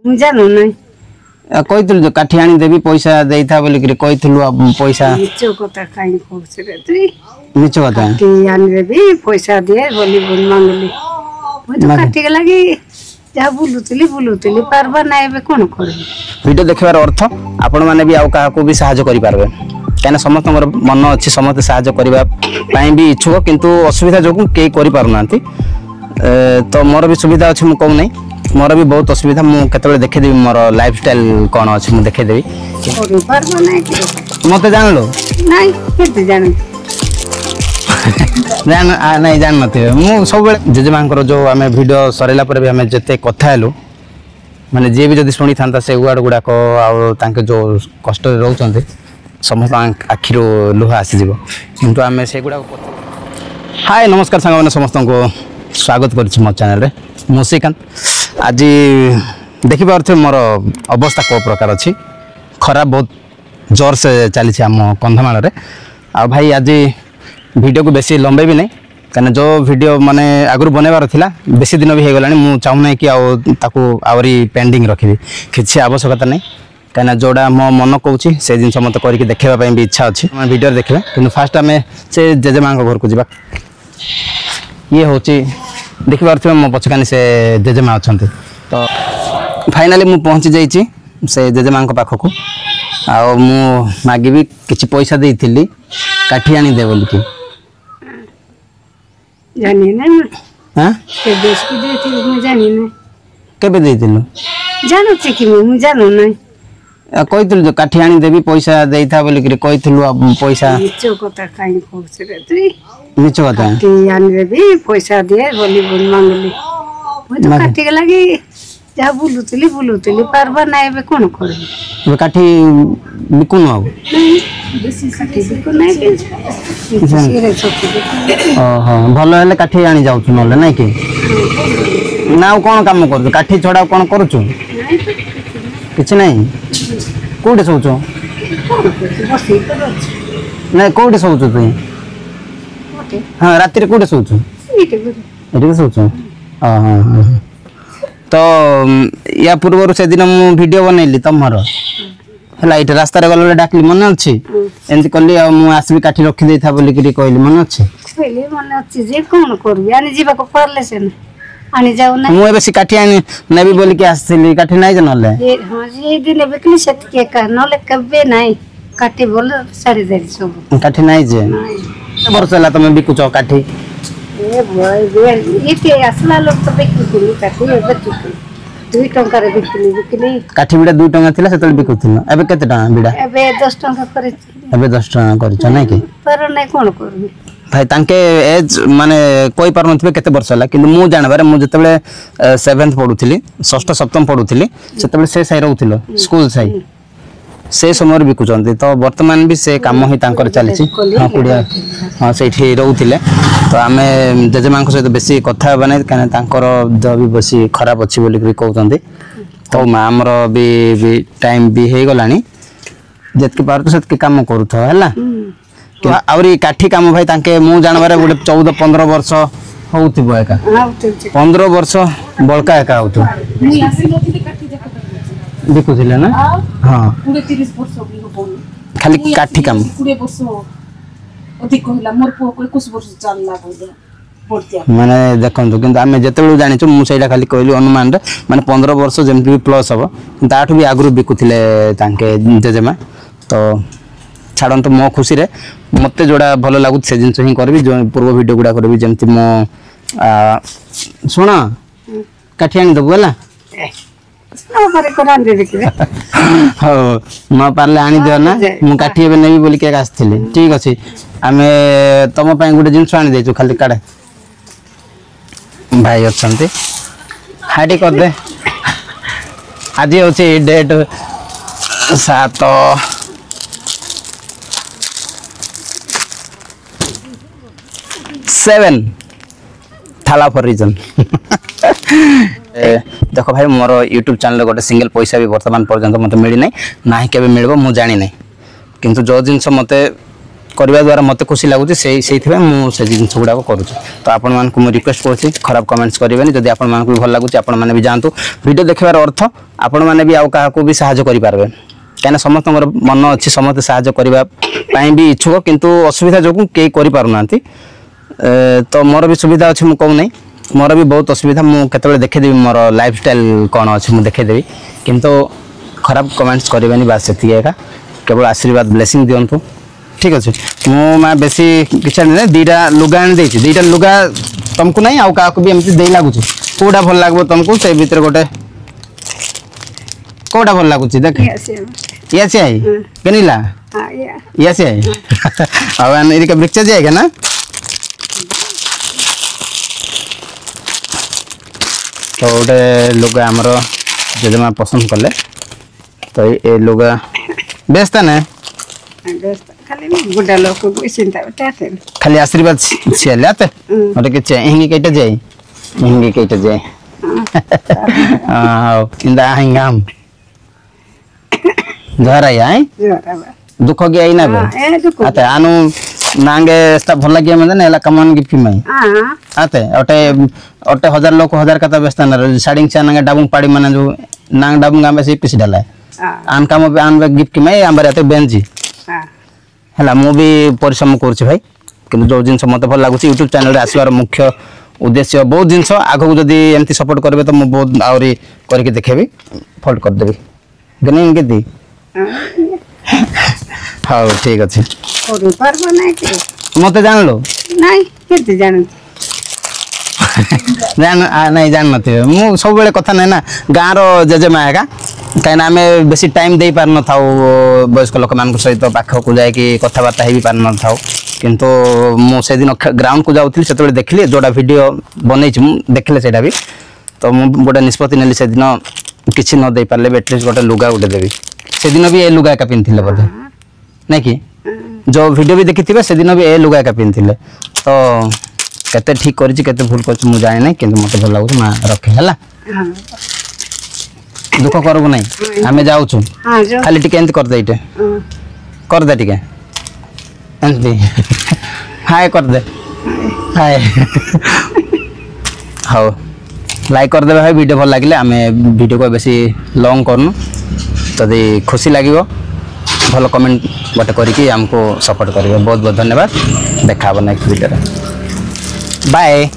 ମୁଁ ଜାଣୁ ନାହିଁ କହିଥିଲୁ ଯେ କାଠି ଆଣି ଦେବି ପଇସା ଦେଇଥା ବୋଲିକିରି କହିଥିଲୁ ପଇସା ମିଛ କଥା କାହିଁ କହୁଛୁ ରେ ତୁଇ ମିଛ କଥା କାଠି ଆଣିଦେବି ପଇସା ଦିଏ ବୋଲି ମାଗିଲି ମୁଁ ତ କାଟିକି ଲାଗି ଯାହା ବୁଲୁଥିଲି ପାରବା ନାହିଁ ଏବେ କ'ଣ କରିବି। ভিডিও দেখিবার অর্থ আপন মানে বি আউ কাহাকু বি সাহায্য করি পারবে কেন সমস্তଙ୍କର মন ଅଛି ସମସ୍ତେ ସାହାଯ୍ୟ କରିବା ପାଇଁ ବି ଇଚ୍ଛୁକ କିନ୍ତୁ ଅସୁବିଧା ଯୋଗୁଁ କେହି କରିପାରୁନାହାନ୍ତି ତ ମୋର ବି ସୁବିଧା ଅଛି ମୁଁ କହୁ ନାହିଁ ମୋର ବି ବହୁତ ଅସୁବିଧା ମୁଁ କେତେବେଳେ ଦେଖେଇଦେବି ମୋର ଲାଇଫଷ୍ଟାଇଲ କ'ଣ ଅଛି ମୁଁ ଦେଖେଇଦେବି ମତେ ଜାଣିଲୁ ନାଇଁ କେତେ ଜାଣି ନାଇଁ ଜାଣିନଥିବେ ମୁଁ ସବୁବେଳେ ଜେଜେମାଙ୍କର ଯୋଉ ଆମେ ଭିଡ଼ିଓ ସରିଲା ପରେ ବି ଆମେ ଯେତେ କଥା ହେଲୁ ମାନେ ଯିଏ ବି ଯଦି ଶୁଣିଥାନ୍ତା ସେ ୱାର୍ଡ ଗୁଡ଼ାକ ଆଉ ତାଙ୍କେ ଯେଉଁ କଷ୍ଟରେ ରହୁଛନ୍ତି ସମସ୍ତ ଆଖିରୁ ଲୁହ ଆସିଯିବ କିନ୍ତୁ ଆମେ ସେଗୁଡ଼ାକ ହାଏ ନମସ୍କାର ସାଙ୍ଗମାନେ ସମସ୍ତଙ୍କୁ ସ୍ୱାଗତ କରୁଛି ମୋ ଚ୍ୟାନେଲରେ ମୁଁ ଶ୍ରୀକାନ୍ତ ଆଜି ଦେଖିପାରୁଥିବେ ମୋର ଅବସ୍ଥା କେଉଁ ପ୍ରକାର ଅଛି ଖରା ବହୁତ ଜୋରସେ ଚାଲିଛି ଆମ କନ୍ଧମାଳରେ ଆଉ ଭାଇ ଆଜି ଭିଡ଼ିଓକୁ ବେଶୀ ଲମ୍ବେଇବି ନାହିଁ କାରଣ ଯେଉଁ ଭିଡ଼ିଓ ମାନେ ଆଗରୁ ବନେଇବାର ଥିଲା ବେଶୀ ଦିନ ବି ହେଇଗଲାଣି ମୁଁ ଚାହୁଁନାହିଁ କି ଆଉ ତାକୁ ଆହୁରି ପେଣ୍ଡିଂ ରଖିବି କିଛି ଆବଶ୍ୟକତା ନାହିଁ କାହିଁକିନା ଯେଉଁଟା ମୋ ମନ କହୁଛି ସେ ଜିନିଷ ମୋତେ କରିକି ଦେଖିବା ପାଇଁ ବି ଇଚ୍ଛା ଅଛି ଆମେ ଭିଡ଼ିଓରେ ଦେଖିବା କିନ୍ତୁ ଫାଷ୍ଟ ଆମେ ସେ ଜେଜେମାଙ୍କ ଘରକୁ ଯିବା ଇଏ ହେଉଛି ଦେଖିପାରୁଥିବେ ମୋ ପଛକାନି ସେ ଜେଜେମା ଅଛନ୍ତି ତ ଫାଇନାଲି ମୁଁ ପହଞ୍ଚି ଯାଇଛି ସେ ଜେଜେମାଙ୍କ ପାଖକୁ ଆଉ ମୁଁ ମାଗିବି କିଛି ପଇସା ଦେଇଥିଲି କାଠି ଆଣିଦେ ବୋଲିକି ଜାଣି ନାହିଁ ହାଁ ଜାଣିନି କେବେ ଦେଇଥିଲୁ ଜାଣୁଛି କି ମୁଁ ଜାଣୁ ନାହିଁ କହିଥିଲୁ ଯେ କାଠି ଆଣିଦେବି ପଇସା ଦେଇଥା ବୋଲିକିରି କହିଥିଲୁ ପଇସା ମିଛ କଥା କାହିଁ କହୁଛୁ ରେ ତୁଇ ମିଛ କଥା କାଠି ଆଣିଦେବି ପଇସା ଦିଏ ବୋଲି ମାଗିଲି ମୁଁ ତ କାଟିକି ଲାଗି ଯାହା ବୁଲୁଥିଲି ପାରବା ନାହିଁ ଏବେ କ'ଣ କରିବି। ଏବେ କାଠି ବିକୁନୁ ଆଉ ଓହୋ ଭଲ ହେଲେ କାଠି ଆଣି ଯାଉଛୁ ନହେଲେ ନାଇଁ କି ନା ଆଉ କ'ଣ କାମ କରୁଛୁ କାଠି ଛଡ଼ା ଆଉ କ'ଣ କରୁଛୁ କିଛି ନାହିଁ କୋଉଠି ଶୋଉଛୁ ନାଇଁ କୋଉଠି ଶୋଉଛୁ ତୁଇ ହଁ ରାତିରେ କୋଉଠି ଶୋଉଛୁ ଏଠି ଶୋଉଛୁ ହଁ ହଁ ହଁ ତ ୟା ପୂର୍ବରୁ ସେଦିନ ମୁଁ ଭିଡ଼ିଓ ବନେଇଲି ତମର ହେଲା ଏଇଠି ରାସ୍ତାରେ ଗଲାବେଳେ ଡାକିଲି ମନେ ଅଛି ଏମିତି କଲି ଆଉ ମୁଁ ଆସିବି କାଠି ରଖିଦେଇଥା ବୋଲିକିରି କହିଲି ମନେ ଅଛି ମନେ ଅଛି ଯେ କ'ଣ କରିବି ଆଣି ଯିବାକୁ ପାରିଲେ ସେ ଆଣି ଯାଉ ନା ମୁଁ ଏବେ ସେ କାଠି ଆଣି ନେବି ବୋଲିକି ଆସିଥିଲି କାଠି ନାହିଁ ଯେ ନହେଲେ ହଁ ଏଇ ଦିନ ବିକିଲି ସେତିକି ଏକା ନହେଲେ କେବେ ନାହିଁ କାଠି ଭଲ ଛାଡ଼ି ଦେଲି ସବୁ କାଠି ନାହିଁ ଯେ ବର୍ଷ ହେଲା ତମେ ବିକୁଛ କାଠି ଆସିଲା ଲୋକ ତ ବିକୁଥିଲି କାଠି ଏବେ 2 ଟଙ୍କାରେ ବିକିଲି କାଠି ବିଡ଼ା 2 ଟଙ୍କା ଥିଲା ସେତେବେଳେ ବିକୁଥିଲ ଏବେ କେତେ ଟଙ୍କା ବିଡ଼ା ଏବେ 10 ଟଙ୍କା କରିଛି ଏବେ 10 ଟଙ୍କା କରିଛ ନାଇଁ କି ପାର ନାହିଁ କ'ଣ କରିବି ଭାଇ ତାଙ୍କେ ଏଜ୍ ମାନେ କହିପାରୁନଥିବେ କେତେ ବର୍ଷ ହେଲା କିନ୍ତୁ ମୁଁ ଜାଣିବାରେ ମୁଁ ଯେତେବେଳେ 7th ପଢ଼ୁଥିଲି 6ଠ 7ମ ପଢ଼ୁଥିଲି ସେତେବେଳେ ସେ ସାହି ରହୁଥିଲ ସ୍କୁଲ ସାହି ସେ ସମୟରେ ବିକୁଛନ୍ତି ତ ବର୍ତ୍ତମାନ ବି ସେ କାମ ହିଁ ତାଙ୍କର ଚାଲିଛି ହଁ କୁଡ଼ିଆ ହଁ ସେଇଠି ରହୁଥିଲେ ତ ଆମେ ଜେଜେମାଙ୍କ ସହିତ ବେଶୀ କଥା ହେବା ନାହିଁ କାହିଁକିନା ତାଙ୍କର ଦେହ ବି ବେଶୀ ଖରାପ ଅଛି ବୋଲିକି କହୁଛନ୍ତି ତ ଆମର ବି ଟାଇମ୍ ବି ହେଇଗଲାଣି ଯେତିକି ପାରୁଛ ସେତିକି କାମ କରୁଥାଅ ହେଲା ଆହୁରି କାଠି କାମ ଭାଇ ତାଙ୍କେ ମୁଁ ଜାଣିବାରେ ଗୋଟେ 14-15 ବର୍ଷ ହଉଥିବ ଏକା 15 ବର୍ଷ ବଳକା ଏକା ହଉଥିବ ବିକୁଥିଲେ ନା ହଁ 20-30 ବର୍ଷ ବି ହବନି ଖାଲି କାଠି କାମ 20 ବର୍ଷ ଅଧିକ ହେଲା ମୋର ପୁଅ 21 ବର୍ଷ ଚାଲିଲା ବୋଲେ ମାନେ ଦେଖନ୍ତୁ କିନ୍ତୁ ଆମେ ଯେତେବେଳେ ଜାଣିଛୁ ମୁଁ ସେଇଟା ଖାଲି କହିଲି ଅନୁମାନରେ ମାନେ 15 ବର୍ଷ ଯେମିତି ବି ପ୍ଲସ୍ ହବ ତାଠୁ ବି ଆଗରୁ ବିକୁଥିଲେ ତାଙ୍କେ ଜେଜେମା ତ ଛାଡ଼ନ୍ତୁ ମୋ ଖୁସିରେ ମୋତେ ଯୋଉଟା ଭଲ ଲାଗୁଛି ସେ ଜିନିଷ ହିଁ କରିବି ଯେଉଁ ପୂର୍ବ ଭିଡ଼ିଓ ଗୁଡ଼ା କରିବି ଯେମିତି ମୋ ଶୁଣ କାଠି ଆଣିଦେବୁ ହେଲା ହଉ ନ ପାରିଲେ ଆଣିଦିଅ ନା ମୁଁ କାଠି ଏବେ ନେବି ବୋଲିକି ଆସିଥିଲି ଠିକ୍ ଅଛି ଆମେ ତମ ପାଇଁ ଗୋଟେ ଜିନିଷ ଆଣିଦେଇଛୁ ଖାଲି କାଢ଼େ ଭାଇ ଅଛନ୍ତି ହାଇଟି କରିଦେ ଆଜି ହେଉଛି ଡେଟ୍ 7 थाला फॉर रीजन देख भाई मोर यूट्यूब चैनल गोटे सिंगल पैसा भी वर्तमान पर्यंत मत मिली ना ही केबे मिलबो मु जानी नहीं किंतु जो जिनस मते କରିବା ଦ୍ୱାରା ମୋତେ ଖୁସି ଲାଗୁଛି ସେଇଥିପାଇଁ ମୁଁ ସେ ଜିନିଷ ଗୁଡ଼ାକ କରୁଛି। ତ ଆପଣମାନଙ୍କୁ ମୁଁ ରିକ୍ୱେଷ୍ଟ କରୁଛି ଖରାପ କମେଣ୍ଟସ୍ କରିବେନି। ଯଦି ଆପଣମାନଙ୍କୁ ବି ଭଲ ଲାଗୁଛି ଆପଣମାନେ ବି ଯାଆନ୍ତୁ। ଭିଡ଼ିଓ ଦେଖିବାର ଅର୍ଥ ଆପଣମାନେ ବି ଆଉ କାହାକୁ ବି ସାହାଯ୍ୟ କରିପାରିବେ, କାହିଁକିନା ସମସ୍ତଙ୍କର ମନ ଅଛି, ସମସ୍ତେ ସାହାଯ୍ୟ କରିବା ପାଇଁ ବି ଇଚ୍ଛୁକ, କିନ୍ତୁ ଅସୁବିଧା ଯୋଗୁଁ କେହି କରିପାରୁନାହାନ୍ତି। ତ ମୋର ବି ସୁବିଧା ଅଛି, ମୁଁ କହୁନାହିଁ, ମୋର ବି ବହୁତ ଅସୁବିଧା। ମୁଁ କେତେବେଳେ ଦେଖେଇଦେବି ମୋର ଲାଇଫଷ୍ଟାଇଲ୍ କ'ଣ ଅଛି, ମୁଁ ଦେଖେଇଦେବି, କିନ୍ତୁ ଖରାପ କମେଣ୍ଟସ୍ କରିବେନି, ବାସ୍ ସେତିକି ଏକା। କେବଳ ଆଶୀର୍ବାଦ ବ୍ଲେସିଂ ଦିଅନ୍ତୁ, ଠିକ୍ ଅଛି। ମୁଁ ବେଶୀ କିଛି ଆଣିନି, ଦୁଇଟା ଲୁଗା ଆଣି ଦେଇଛି। ଦୁଇଟା ଲୁଗା ତମକୁ ନାହିଁ ଆଉ କାହାକୁ ବି ଏମିତି ଦେଇ ଲାଗୁଛି। କେଉଁଟା ଭଲ ଲାଗିବ ତମକୁ, ସେଇ ଭିତରେ ଗୋଟେ କୋଉଟା ଭଲ ଲାଗୁଛି ଦେଖ। ये से है कनीला ये से है अब इनका वृक्ष जाएगा ना। तो गोटे लुगा आमर जेजेमा पसंद कले, तो ये लुगा बेचता ना खाली आशीर्वाद सियाले आते और के हिंगी केटा जाए हिंगी केटा जाए इंदा हिंगाम झरा है दुख गया ही ना बे आते आनु नांगे स्टा भल लगे म्हणजे नेला कमान गिफ्ट मई आते ओटे 1000 लोक 1000 कथा बेस्ता ना साडिंग चानांगे डाबुंग पाड़ी माने जो नांग डाबुंग आमे से पिस डाला आन काम पे आन गिफ्ट मई आंबर आते बेंजी हला मु भी परिश्रम करछि भाई, किंतु जो जिंस मते भल लागुछि YouTube चैनल रे आसीबार मुख्य उद्देश्य बहुत जिंस आगो जदी एमती सपोर्ट करबे तो मु बहुत आउरी करके देखेबी फोल्ड कर देबी गनी केती हाँ ठीक अच्छे मत जान लो नहीं जान नहीं जान नथे मु सब बेले कथा नै ना गाँव रो जेजेमा एका कहीं आम बेसी टाइम दे पार न था वयस्क लोक मान सहित पाख को जाकि कथबार्ता हो पार न था, किंतु मुझे दिन ग्राउंड को जाऊँगी से देखिली जोड़ा वीडियो बनई देखिले से भी, तो मुझे गोटे निष्पत्ति नेली से दिन किसी न दे पारे एटलिस्ट गोटे लुगा गोटे देवी से दिन भी ए लुगा एका पिंधे बोधे नहीं कि जो वीडियो भी देखी थे से दिन भी ए लुगा एका पिंधे, तो केते ठीक करिछि केते भूल करछि मु जाने नहीं, किंतु मते भल लागु मां रखे हला दुख करबो नहीं हमें जाऊ छु खाली टिके एंत कर दे इटे कर दे टिके एंती हाय कर दे हाय हाउ लाइक कर दे भाई वीडियो भल लागिले आमे वीडियो को बेसी लॉन्ग करनु तदे खुशी लागिवो भल कमेंट गोटे करके हमको सपोर्ट करिवे। बहुत बहुत धन्यवाद, देखा नेक्स्ट वीडियो बाय।